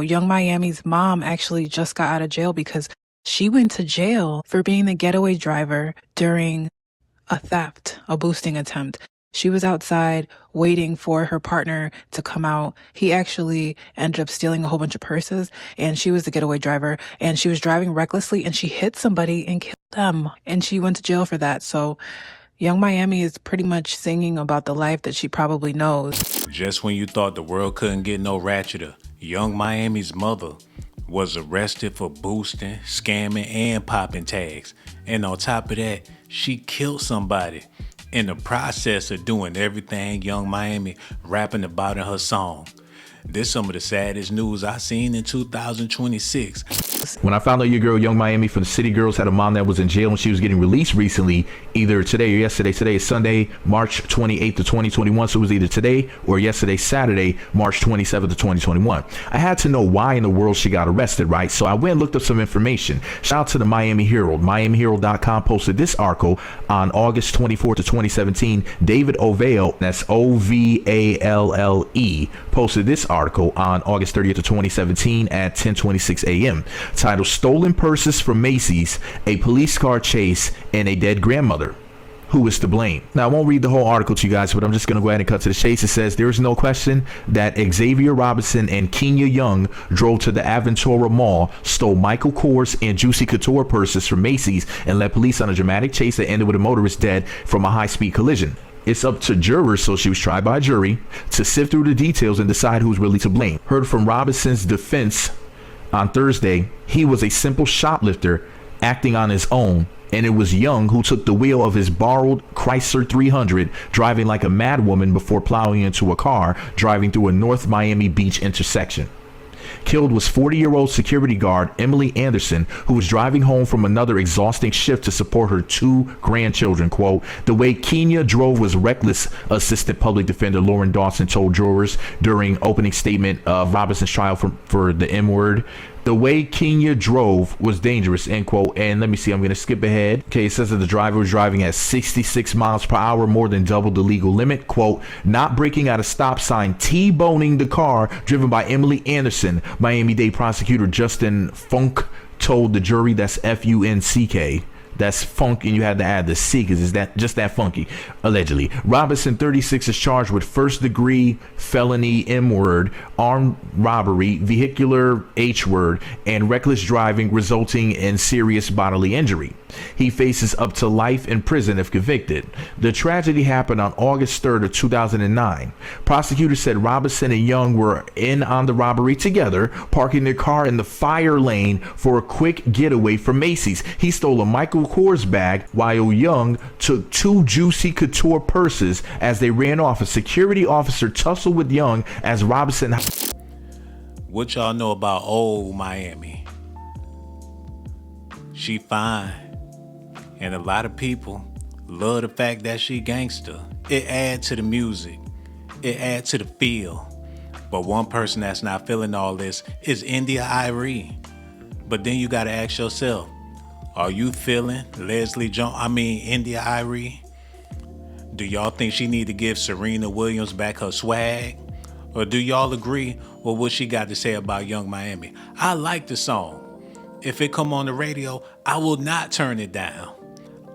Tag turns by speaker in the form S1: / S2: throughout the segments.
S1: Young Miami's mom actually just got out of jail because she went to jail for being the getaway driver during a theft, a boosting attempt. She was outside waiting for her partner to come out. He actually ended up stealing a whole bunch of purses, and she was the getaway driver, and she was driving recklessly, and she hit somebody and killed them, and she went to jail for that. So Young Miami is pretty much singing about the life that she probably knows.
S2: Just when you thought the world couldn't get no ratcheter, Young Miami's mother was arrested for boosting, scamming, and popping tags. And on top of that, she killed somebody in the process of doing everything Young Miami rapping about in her song. This is some of the saddest news I seen in 2026.
S3: When I found out your girl Young Miami from the City Girls had a mom that was in jail and she was getting released recently, either today or yesterday. Today is Sunday, March 28th of 2021. So it was either today or yesterday, Saturday, March 27th of 2021. I had to know why in the world she got arrested, right? So I went and looked up some information. Shout out to the Miami Herald. MiamiHerald.com posted this article on August 24th of 2017. David Ovale, that's O-V-A-L-L-E, posted this article on August 30th of 2017 at 10:26 a.m. titled "Stolen Purses from Macy's, a Police Car Chase, and a Dead Grandmother. Who is to blame?" Now, I won't read the whole article to you guys, but I'm just going to go ahead and cut to the chase. It says, "There is no question that Xavier Robinson and Keenya Young drove to the Aventura Mall, stole Michael Kors and Juicy Couture purses from Macy's, and led police on a dramatic chase that ended with a motorist dead from a high-speed collision. It's up to jurors," so she was tried by a jury, "to sift through the details and decide who's really to blame." Heard from Robinson's defense on Thursday, he was a simple shoplifter acting on his own, and it was Young who took the wheel of his borrowed Chrysler 300, driving like a madwoman before plowing into a car driving through a North Miami Beach intersection. Killed was 40-year-old security guard Emily Anderson, who was driving home from another exhausting shift to support her 2 grandchildren. Quote, "The way Keenya drove was reckless," Assistant Public Defender Lauren Dawson told jurors during opening statement of Robinson's trial for the M word. "The way Keenya drove was dangerous," end quote. And let me see, I'm going to skip ahead. Okay, it says that the driver was driving at 66 miles per hour, more than double the legal limit. Quote, "Not braking at a stop sign, T-boning the car driven by Emily Anderson," Miami-Dade prosecutor Justin Funk told the jury. That's F-U-N-C-K. That's funk, and you had to add the C because it's that just that funky. Allegedly, Robinson, 36, is charged with first-degree felony M-word, armed robbery, vehicular H-word, and reckless driving resulting in serious bodily injury. He faces up to life in prison if convicted. The tragedy happened on August 3rd of 2009. Prosecutors said Robinson and Young were in on the robbery together, parking their car in the fire lane for a quick getaway from Macy's. He stole a Michael Kors bag while Young took 2 Juicy Couture purses. As they ran off, a security officer tussled with Young as Robinson.
S2: What y'all know about old Miami? She fine. And a lot of people love the fact that she gangster. It adds to the music. It adds to the feel. But one person that's not feeling all this is India.Arie. But then you gotta ask yourself, are you feeling India.Arie? Do y'all think she need to give Serena Williams back her swag? Or do y'all agree with what she got to say about Young Miami? I like the song. If it come on the radio, I will not turn it down.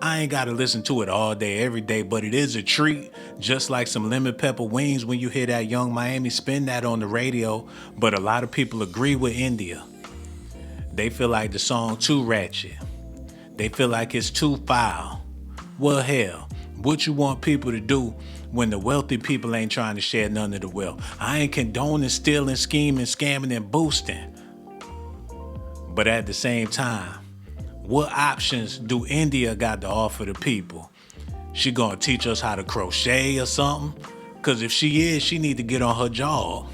S2: I ain't got to listen to it all day, every day, but it is a treat. Just like some lemon pepper wings when you hear that Young Miami spin that on the radio. But a lot of people agree with India. They feel like the song too ratchet. They feel like it's too foul. Well, hell, what you want people to do when the wealthy people ain't trying to share none of the wealth? I ain't condoning stealing, scheming, scamming, and boosting. But at the same time, what options do India got to offer the people? She gonna teach us how to crochet or something? Cause if she is, she need to get on her job.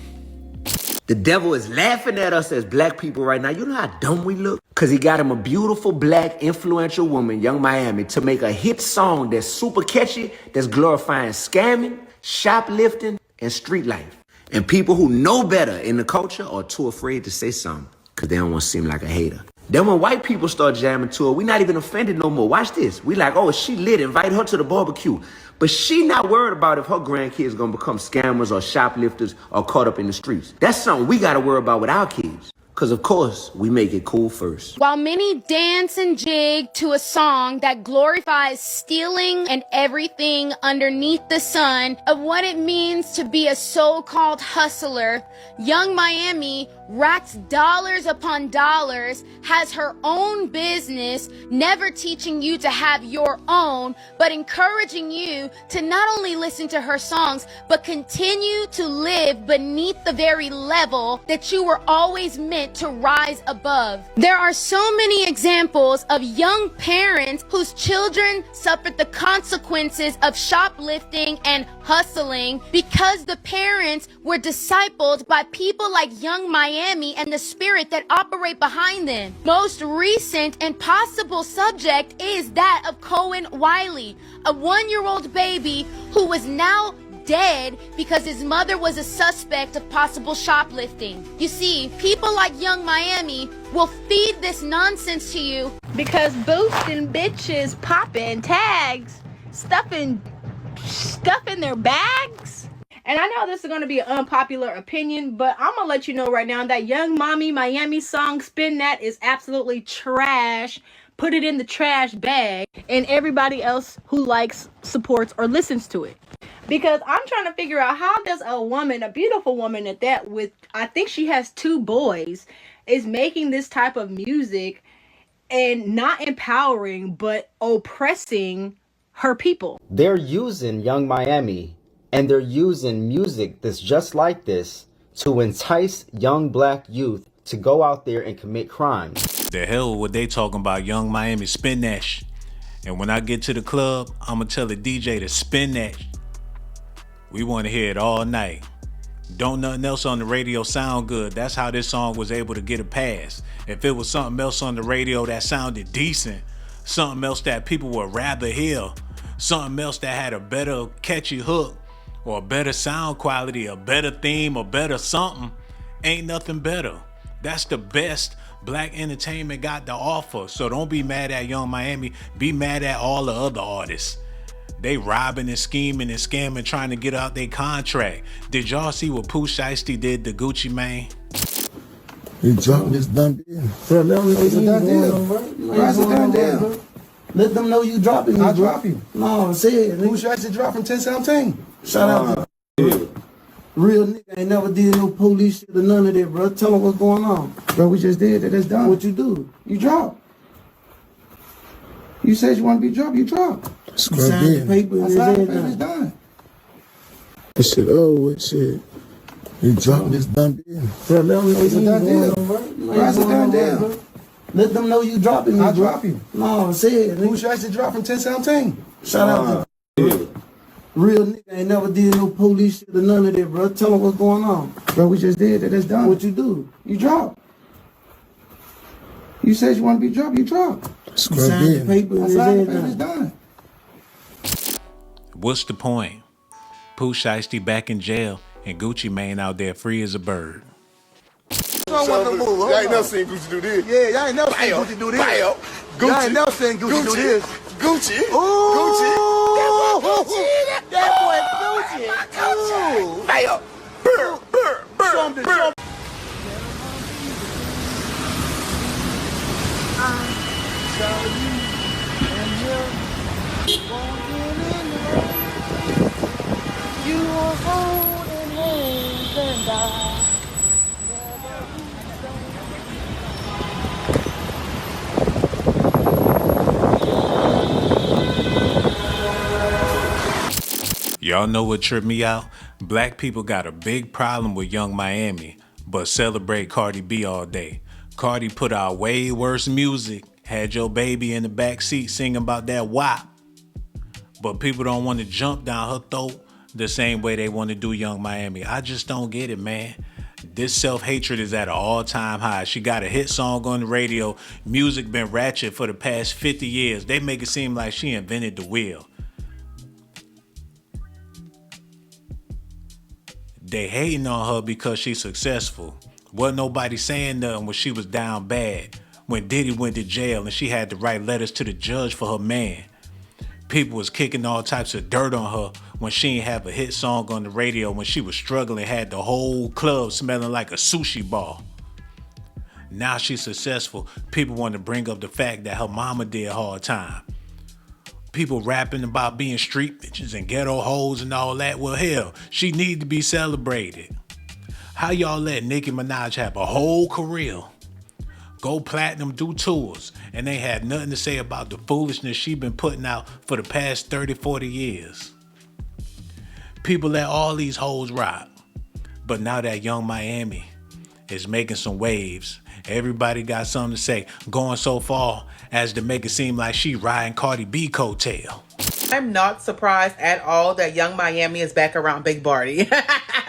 S4: The devil is laughing at us as black people right now. You know how dumb we look? Cause he got him a beautiful black influential woman, Young Miami, to make a hit song that's super catchy, that's glorifying scamming, shoplifting, and street life. And people who know better in the culture are too afraid to say something because they don't want to seem like a hater. Then when white people start jamming to her, we not even offended no more. Watch this. We like, oh, she lit, invite her to the barbecue. But she not worried about if her grandkids gonna become scammers or shoplifters or caught up in the streets. That's something we gotta worry about with our kids. Cause of course, we make it cool first.
S5: While many dance and jig to a song that glorifies stealing and everything underneath the sun of what it means to be a so-called hustler, Young Miami racks dollars upon dollars, has her own business, never teaching you to have your own, but encouraging you to not only listen to her songs, but continue to live beneath the very level that you were always meant to rise above. There are so many examples of young parents whose children suffered the consequences of shoplifting and hustling because the parents were discipled by people like Young Miami and the spirit that operate behind them. Most recent and possible subject is that of Cohen Wiley, a 1-year-old baby who was now dead because his mother was a suspect of possible shoplifting. You see, people like Young Miami will feed this nonsense to you
S6: because boosting bitches, popping tags, stuffing their bags. And I know this is going to be an unpopular opinion, but I'm going to let you know right now that Young Mommy Miami song Spin That is absolutely trash. Put it in the trash bag, and everybody else who likes, supports, or listens to it. Because I'm trying to figure out, how does a woman, a beautiful woman at that, with, I think she has 2 boys, is making this type of music and not empowering, but oppressing her people.
S7: They're using Young Miami and they're using music that's just like this to entice young black youth to go out there and commit crimes.
S2: The hell what they talking about? Young Miami, spin that and when I get to the club, I'ma tell the DJ to spin that. We want to hear it all night. Don't nothing else on the radio sound good. That's how this song was able to get a pass. If it was something else on the radio that sounded decent, something else that people would rather hear, something else that had a better catchy hook or a better sound quality, a better theme, or better something, ain't nothing better. That's the best black entertainment got to offer. So don't be mad at Young Miami. Be mad at all the other artists. They robbing and scheming and scamming, trying to get out their contract. Did y'all see what Pooh Shiesty did to Gucci Mane?
S8: He dropped this done deal. Bro, let them know it's a done deal. Bro, it's a done deal. Let them know you dropping me, I drop you. No, say it. Pooh Shiesty dropped from 1017. Shout out. Real nigga ain't never did no police shit or none of that, bro. Tell them what's going on. Bro, we just did that. That's done. What you do? You drop. You said you want to be dropped, you drop. Scrub the paper. I signed the paper, it's done. This shit, what shit. He dropped this done deal. Bro, let them know it's a done deal. Bro, it's a done deal. Let them know you dropping me, I drop you. No, say it. Who should actually drop from 1017? Shout out. Real nigga ain't never did no police shit or none of that, bro. Tell them what's going on. Bro, we just did that. That's done. What you do? You drop. You said you want to be dropped, you drop. Scrub the paper. I signed the paper, it's done.
S2: What's the point? Pooh Shiesty back in jail and Gucci Mane out there free as a bird.
S8: Y'all ain't never seen Gucci do this. Yeah, y'all ain't never seen Gucci do this. Gucci. Y'all ain't never seen Gucci do this. Gucci. Ooh. Gucci. That boy Gucci. Gucci. Bayo. Burr. Burr.
S6: You are holding hands and I.
S2: Y'all know what tripped me out? Black people got a big problem with Young Miami, but celebrate Cardi B all day. Cardi put out way worse music, had your baby in the back seat singing about that WAP. But people don't want to jump down her throat the same way they want to do Young Miami. I just don't get it, man. This self-hatred is at an all-time high. She got a hit song on the radio. Music been ratchet for the past 50 years. They make it seem like she invented the wheel. They hating on her because she's successful. Wasn't nobody saying nothing when she was down bad. when Diddy went to jail and she had to write letters to the judge for her man. People was kicking all types of dirt on her when she ain't have a hit song on the radio when she was struggling, had the whole club smelling like a sushi bar. Now she's successful. People want to bring up the fact that her mama did hard time. People rapping about being street bitches and ghetto hoes and all that. Well, hell, she need to be celebrated. How y'all let Nicki Minaj have a whole career, go platinum, do tours, and they had nothing to say about the foolishness she been putting out for the past 30, 40 years? People let all these hoes rock. But now that Young Miami is making some waves, everybody got something to say, going so far as to make it seem like she riding Cardi B coattail.
S9: I'm not surprised at all that Young Miami is back around Big Barty.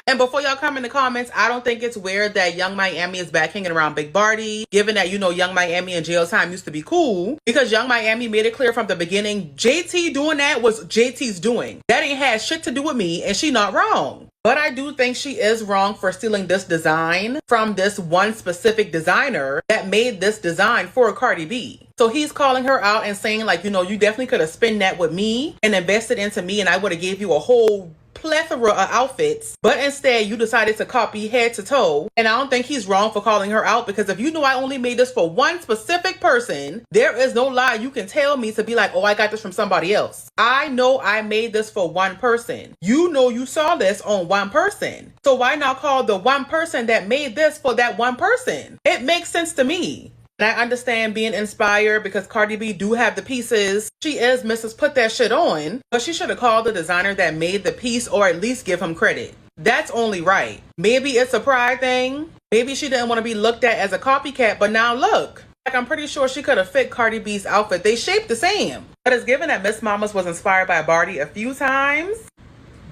S9: And before y'all come in the comments, I don't think it's weird that Young Miami is back hanging around Big Barty, given that, you know, Young Miami in jail time used to be cool, because Young Miami made it clear from the beginning, JT doing that was JT's doing. That ain't had shit to do with me, and she not wrong. But I do think she is wrong for stealing this design from this one specific designer that made this design for Cardi B. So he's calling her out and saying, like, you know, you definitely could have spent that with me and invested into me, and I would have gave you a whole plethora of outfits, but instead you decided to copy head to toe. And I don't think he's wrong for calling her out, because if you know I only made this for one specific person, there is no lie you can tell me to be like, oh, I got this from somebody else. I know I made this for one person. You know you saw this on one person. So why not call the one person that made this for that one person? It makes sense to me. And I understand being inspired because Cardi B do have the pieces. She is Mrs. Put That Shit On, but she should have called the designer that made the piece, or at least give him credit. That's only right. Maybe it's a pride thing. Maybe she didn't want to be looked at as a copycat, but now look. Like, I'm pretty sure she could have fit Cardi B's outfit. They shaped the same. But it's given that Miss Mamas was inspired by Barty a few times,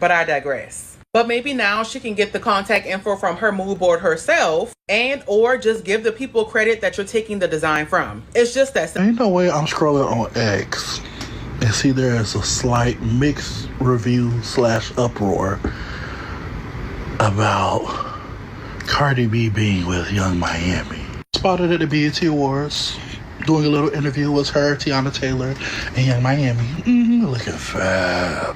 S9: but I digress. But maybe now she can get the contact info from her mood board herself, and or just give the people credit that you're taking the design from. It's just that simple.
S10: Ain't no way I'm scrolling on X and see there is a slight mixed review / uproar about Cardi B being with Young Miami. Spotted at the BET Awards, doing a little interview with her, Tiana Taylor, and Young Miami. Looking fab.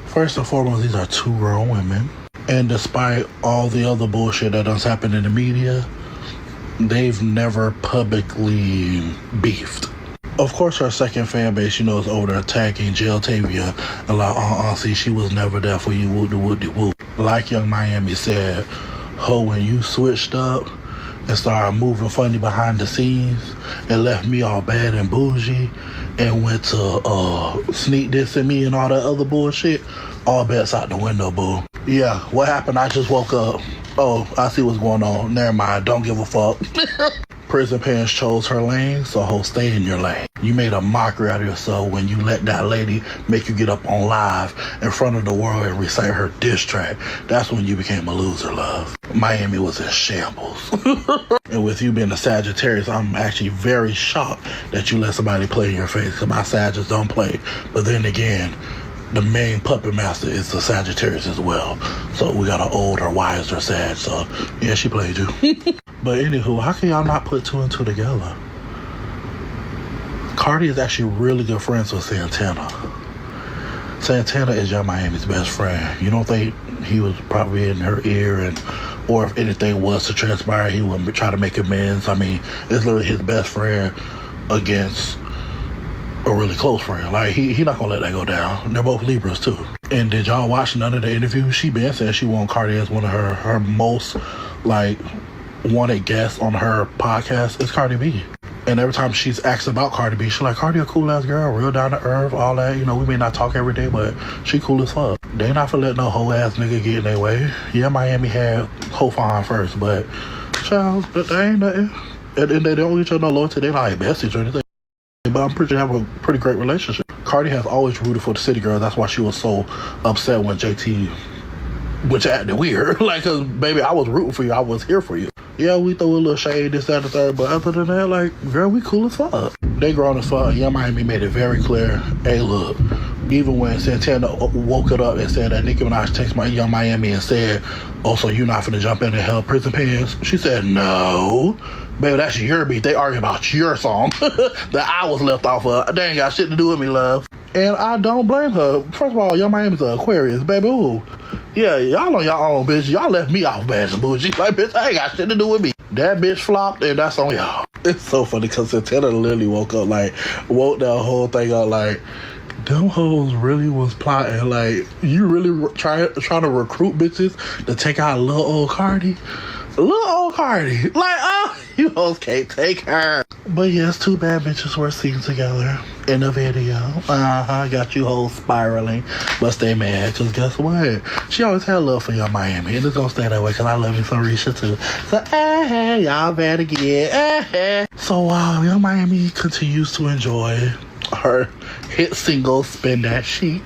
S10: First and foremost, these are two grown women. And despite all the other bullshit that does happen in the media, they've never publicly beefed. Of course, her second fan base, you know, is over there attacking Jail Tavia and like, see, she was never there for you, woo. Like Young Miami said, when you switched up and started moving funny behind the scenes and left me all bad and bougie and went to sneak dissing me and all that other bullshit, all bets out the window, boo. Yeah, what happened? I just woke up. Oh, I see what's going on. Never mind, don't give a fuck. Prison Pants chose her lane, so stay in your lane. You made a mockery out of yourself when you let that lady make you get up on live in front of the world and recite her diss track. That's when you became a loser, love. Miami was in shambles. And with you being a Sagittarius, I'm actually very shocked that you let somebody play in your face, because my Sagittarius don't play. But then again, the main puppet master is the Sagittarius as well. So we got an older, wiser Sag. So yeah, she played you. But anywho, how can y'all not put two and two together? Cardi is actually really good friends with Santana. Santana is Young Miami's best friend. You don't think he was probably in her ear, or if anything was to transpire, he would try to make amends? I mean, it's literally his best friend against a really close friend. Like, he not gonna let that go down. They're both Libras too. And did y'all watch none of the interviews? She been saying she want Cardi as one of her most like wanted guests on her podcast is Cardi B. And every time she's asked about Cardi B, she's like, Cardi a cool ass girl, real down to earth, all that. You know, we may not talk every day, but she cool as fuck. They not for letting no whole ass nigga get in their way. Yeah, Miami had Hofon first, but child, that ain't nothing. And they don't each other no loyalty. They not like besties or anything. But I'm pretty sure they have a pretty great relationship. Cardi has always rooted for the city girl. That's why she was so upset when JT, which acted weird. Like, cause baby, I was rooting for you. I was here for you. Yeah, we throw a little shade, this, that, and the third. But other than that, like, girl, we cool as fuck. They grown as fuck. Young Miami made it very clear. Hey, look, even when Santana woke it up and said that Nicki Minaj texted my Young Miami and said, oh, so you not finna jump in and help Prison Pants? She said, no. Baby, that's your beat. They argue about your song that I was left off of. They ain't got shit to do with me, love. And I don't blame her. First of all, Young Miami's an Aquarius, baby. Ooh. Yeah, y'all on y'all own, bitch. Y'all left me off bad and bougie. Like, bitch, I ain't got shit to do with me. That bitch flopped, and that's on y'all. It's so funny because Santana literally woke that whole thing up like, them hoes really was plotting. Like, you really trying to recruit bitches to take out little old Cardi? Little old Cardi. Like, oh, you hoes can't take her. But yes, two bad bitches were seen together in a video. Got you hoes spiraling. But stay mad, because guess what? She always had love for Young Miami. And it's gonna stay that way, because I love you so Risha too. So, y'all bad again. So while Young Miami continues to enjoy her hit single Spin That Sheet,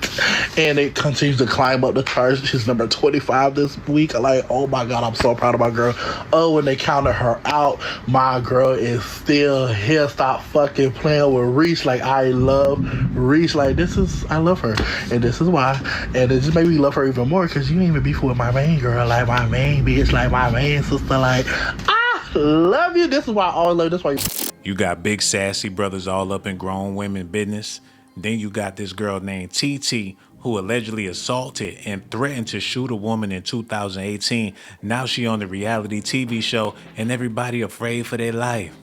S10: and it continues to climb up the charts. She's number 25 this week. Like, oh my god, I'm so proud of my girl. Oh, when they counted her out, my girl is still here. Stop fucking playing with Reach. Like, I love Reach. Like, I love her, and this is why. And it just made me love her even more, because you ain't even beef with my main girl, like my main bitch, like my main sister. Like, I love you. This is why I always love you. This is why
S2: You got big sassy brothers all up in grown women business. Then you got this girl named TITI who allegedly assaulted and threatened to shoot a woman in 2018. Now she on the reality TV show and everybody afraid for their life.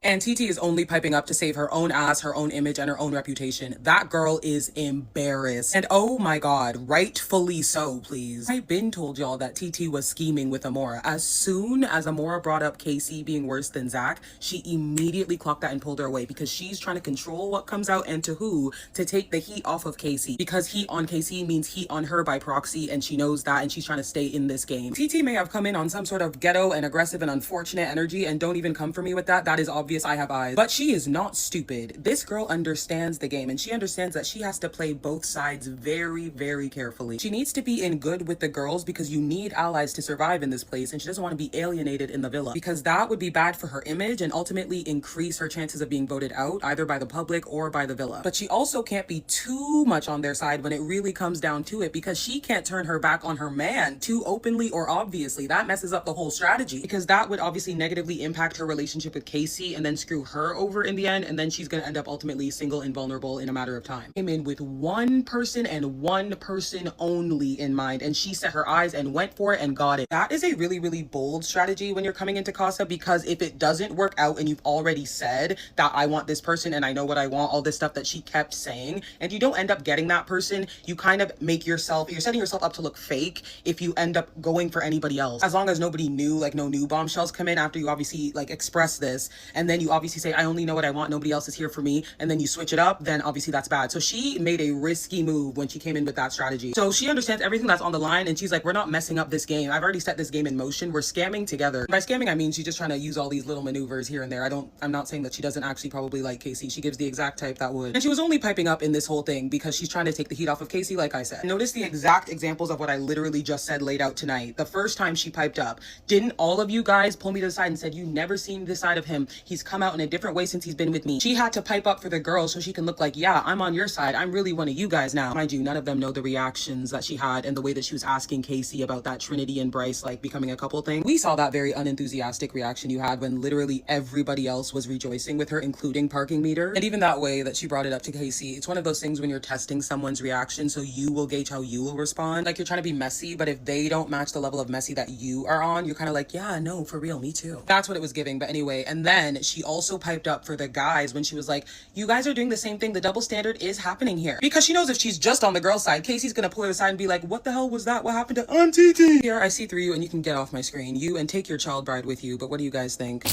S11: And TT is only piping up to save her own ass, her own image, and her own reputation. That girl is embarrassed. And oh my god, rightfully so, please. I've been told y'all that TT was scheming with Amora. As soon as Amora brought up Casey being worse than Zach, she immediately clocked that and pulled her away, because she's trying to control what comes out and to who to take the heat off of Casey. Because heat on Casey means heat on her by proxy, and she knows that, and she's trying to stay in this game. TT may have come in on some sort of ghetto and aggressive and unfortunate energy, and don't even come for me with that. That is obvious. I have eyes. But she is not stupid. This girl understands the game, and she understands that she has to play both sides very, very carefully. She needs to be in good with the girls, because you need allies to survive in this place, and she doesn't want to be alienated in the villa, because that would be bad for her image and ultimately increase her chances of being voted out, either by the public or by the villa. But she also can't be too much on their side when it really comes down to it, because she can't turn her back on her man too openly or obviously. That messes up the whole strategy, because that would obviously negatively impact her relationship with Casey and then screw her over in the end, and then she's gonna end up ultimately single and vulnerable in a matter of time. Came in with one person and one person only in mind, and she set her eyes and went for it and got it. That is a really, really bold strategy when you're coming into Casa, because if it doesn't work out and you've already said that I want this person and I know what I want, all this stuff that she kept saying, and you don't end up getting that person, you kind of make yourself, you're setting yourself up to look fake if you end up going for anybody else. As long as nobody knew, like no new bombshells come in after you obviously like express this, and then you obviously say, I only know what I want, nobody else is here for me, and then you switch it up, then obviously that's bad. So she made a risky move when she came in with that strategy. So she understands everything that's on the line, and she's like, we're not messing up this game. I've already set this game in motion. We're scamming together. By scamming, I mean she's just trying to use all these little maneuvers here and there. I'm not saying that she doesn't actually probably like Casey. She gives the exact type that would. And she was only piping up in this whole thing because she's trying to take the heat off of Casey, like I said. Notice the exact examples of what I literally just said laid out tonight. The first time she piped up, didn't all of you guys pull me to the side and said, you never seen this side of him? He's come out in a different way since he's been with me. She had to pipe up for the girls so she can look like, yeah, I'm on your side. I'm really one of you guys now. Mind you, none of them know the reactions that she had and the way that she was asking Casey about that Trinity and Bryce like becoming a couple thing. We saw that very unenthusiastic reaction you had when literally everybody else was rejoicing with her, including parking meter. And even that way that she brought it up to Casey, it's one of those things when you're testing someone's reaction so you will gauge how you will respond. Like, you're trying to be messy, but if they don't match the level of messy that you are on, you're kind of like, yeah, no, for real, me too. That's what it was giving. But anyway, and then she also piped up for the guys when she was like, you guys are doing the same thing. The double standard is happening here. Because she knows if she's just on the girl side, Casey's gonna pull her aside and be like, what the hell was that? What happened to TT? Here, I see through you and you can get off my screen. You and take your child bride with you. But what do you guys think?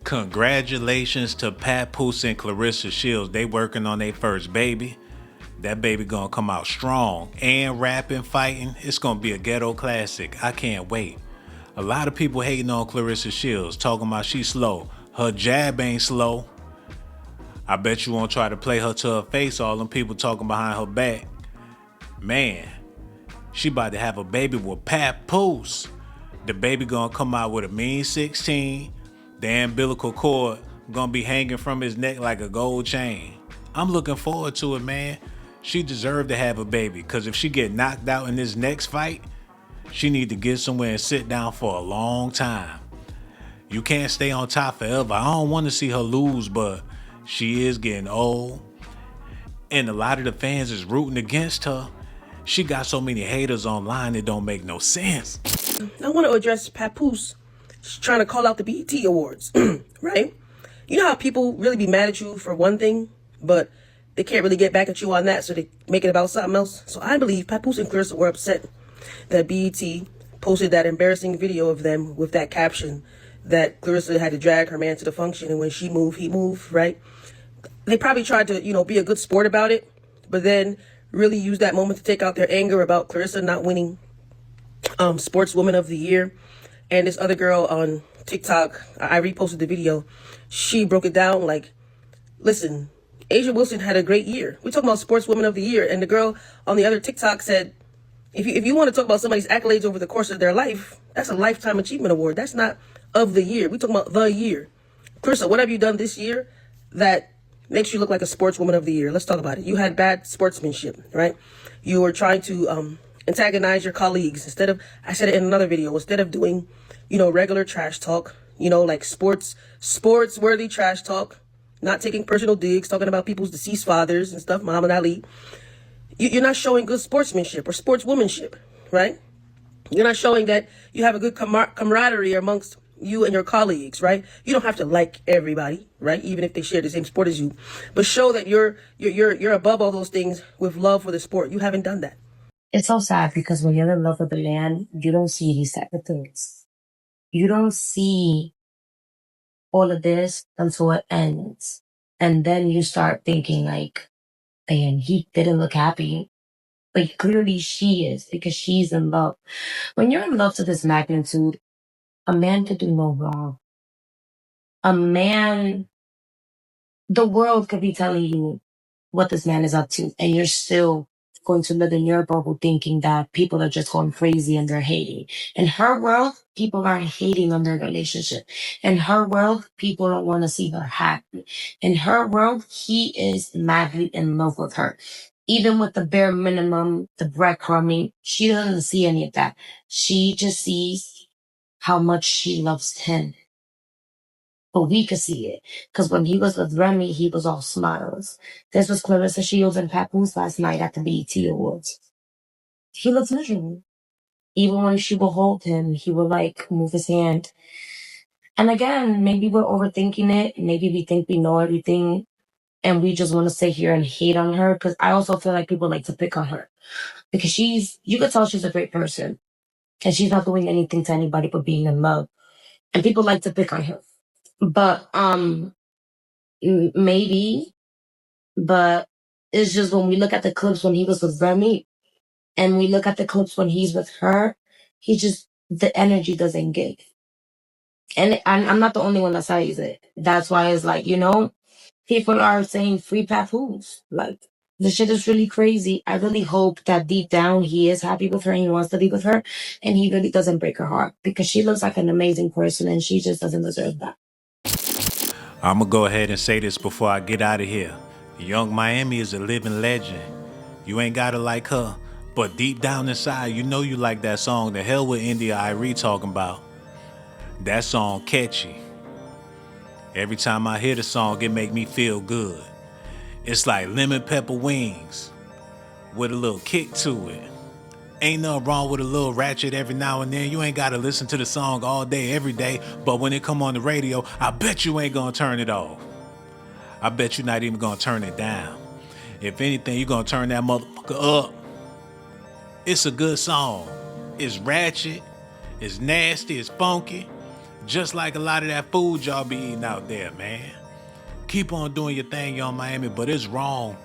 S2: Congratulations to Papoose and Clarissa Shields. They working on their first baby. That baby gonna come out strong and rapping, fighting. It's gonna be a ghetto classic. I can't wait. A lot of people hating on Clarissa Shields, talking about she's slow. Her jab ain't slow. I bet you won't try to play her to her face, all them people talking behind her back. Man, she about to have a baby with Papoose. The baby gonna come out with a mean 16. The umbilical cord gonna be hanging from his neck like a gold chain. I'm looking forward to it, man. She deserved to have a baby, because if she get knocked out in this next fight, she need to get somewhere and sit down for a long time. You can't stay on top forever. I don't want to see her lose, but she is getting old. And a lot of the fans is rooting against her. She got so many haters online, it don't make no sense.
S12: I want to address Papoose. She's trying to call out the BET Awards, right? You know how people really be mad at you for one thing, but they can't really get back at you on that, so they make it about something else. So I believe Papoose and Clarissa were upset that BET posted that embarrassing video of them with that caption that Clarissa had to drag her man to the function, and when she moved, he moved, right? They probably tried to, be a good sport about it, but then really use that moment to take out their anger about Clarissa not winning Sportswoman of the Year. And this other girl on TikTok, I reposted the video. She broke it down like, listen, Asia Wilson had a great year. We're talking about Sportswoman of the Year. And the girl on the other TikTok said, if you want to talk about somebody's accolades over the course of their life, that's a Lifetime Achievement Award. That's not of the year. We're talking about the year. Clarissa, what have you done this year that makes you look like a Sportswoman of the Year? Let's talk about it. You had bad sportsmanship, right? You were trying to antagonize your colleagues. Instead of, I said it in another video, instead of doing, regular trash talk, like sports-worthy trash talk, not taking personal digs, talking about people's deceased fathers and stuff, Muhammad Ali. You're not showing good sportsmanship or sportswomanship, right? You're not showing that you have a good camaraderie amongst you and your colleagues, right? You don't have to like everybody, right? Even if they share the same sport as you, but show that you're above all those things with love for the sport. You haven't done that.
S13: It's so sad because when you're in love with a man, you don't see these type of things. You don't see all of this until it ends. And then you start thinking like, man, he didn't look happy. But clearly she is, because she's in love. When you're in love to this magnitude, a man could do no wrong. The world could be telling you what this man is up to, and you're still going to live in your bubble thinking that people are just going crazy and they're hating. In her world, people are hating on their relationship. In her world, people don't want to see her happy. In her world, he is madly in love with her. Even with the bare minimum, the breadcrumbing, she doesn't see any of that. She just sees how much she loves him. But we could see it. Because when he was with Remy, he was all smiles. This was Clarissa Shields and Papoose last night at the BET Awards. He looks miserable. Even when she will hold him, he will move his hand. And again, maybe we're overthinking it. Maybe we think we know everything. And we just want to sit here and hate on her. Because I also feel like people like to pick on her. Because you could tell she's a great person. And she's not doing anything to anybody but being in love. And people like to pick on her. But, maybe, but it's just when we look at the clips when he was with Remy and we look at the clips when he's with her, the energy doesn't give. And I'm not the only one that says it. That's why it's people are saying free Papoose. The shit is really crazy. I really hope that deep down he is happy with her and he wants to be with her and he really doesn't break her heart because she looks like an amazing person and she just doesn't deserve that.
S2: I'm gonna go ahead and say this before I get out of here. Young Miami is a living legend. You ain't gotta like her, but deep down inside, you know you like that song. The hell with India.Arie talking about. That song catchy. Every time I hear the song, it make me feel good. It's like lemon pepper wings with a little kick to it. Ain't nothing wrong with a little ratchet every now and then. You ain't gotta listen to the song all day, every day. But when it come on the radio, I bet you ain't gonna turn it off. I bet you not even gonna turn it down. If anything, you gonna turn that motherfucker up. It's a good song. It's ratchet. It's nasty. It's funky. Just like a lot of that food y'all be eating out there, man. Keep on doing your thing, Young Miami, but it's wrong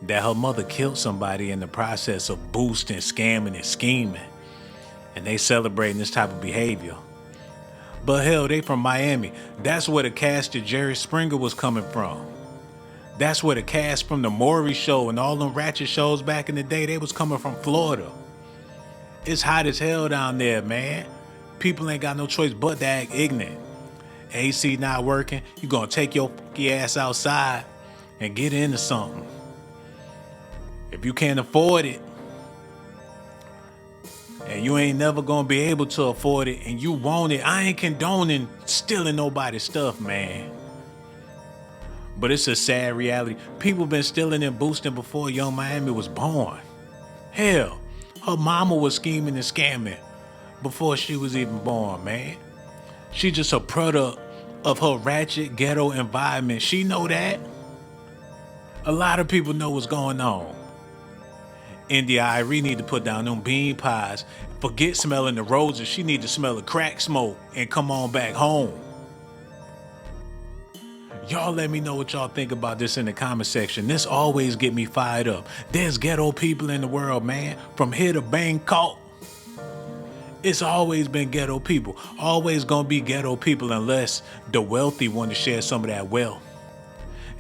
S2: that her mother killed somebody in the process of boosting, scamming, and scheming. And they celebrating this type of behavior. But hell, they from Miami. That's where the cast of Jerry Springer was coming from. That's where the cast from the Maury Show and all them ratchet shows back in the day, they was coming from Florida. It's hot as hell down there, man. People ain't got no choice but to act ignorant. AC not working, you gonna take your funky ass outside and get into something. If you can't afford it, and and you ain't never gonna be able to afford it and you want it. I ain't condoning stealing nobody's stuff, man. But it's a sad reality. People been stealing and boosting before Young Miami was born. Hell, her mama was scheming and scamming before she was even born, man. She just a product of her ratchet ghetto environment. She know that. A lot of people know what's going on. India.Arie need to put down them bean pies. Forget smelling the roses. She need to smell the crack smoke and come on back home. Y'all let me know what y'all think about this in the comment section. This always get me fired up. There's ghetto people in the world, man. From here to Bangkok. It's always been ghetto people. Always gonna be ghetto people unless the wealthy want to share some of that wealth.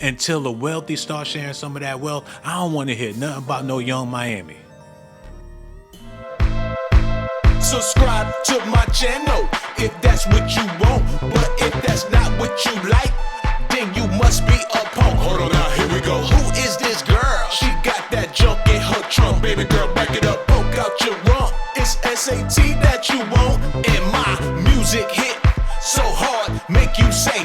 S2: Until the wealthy start sharing some of that wealth, I don't want to hear nothing about no Young Miami.
S14: Subscribe to my channel if that's what you want. But if that's not what you like, then you must be a punk. Hold on now, here we go. Who is this girl? She got that junk in her trunk. Baby girl, back it up, poke out your rump. It's S.A.T that you want, and my music hit so hard, make you say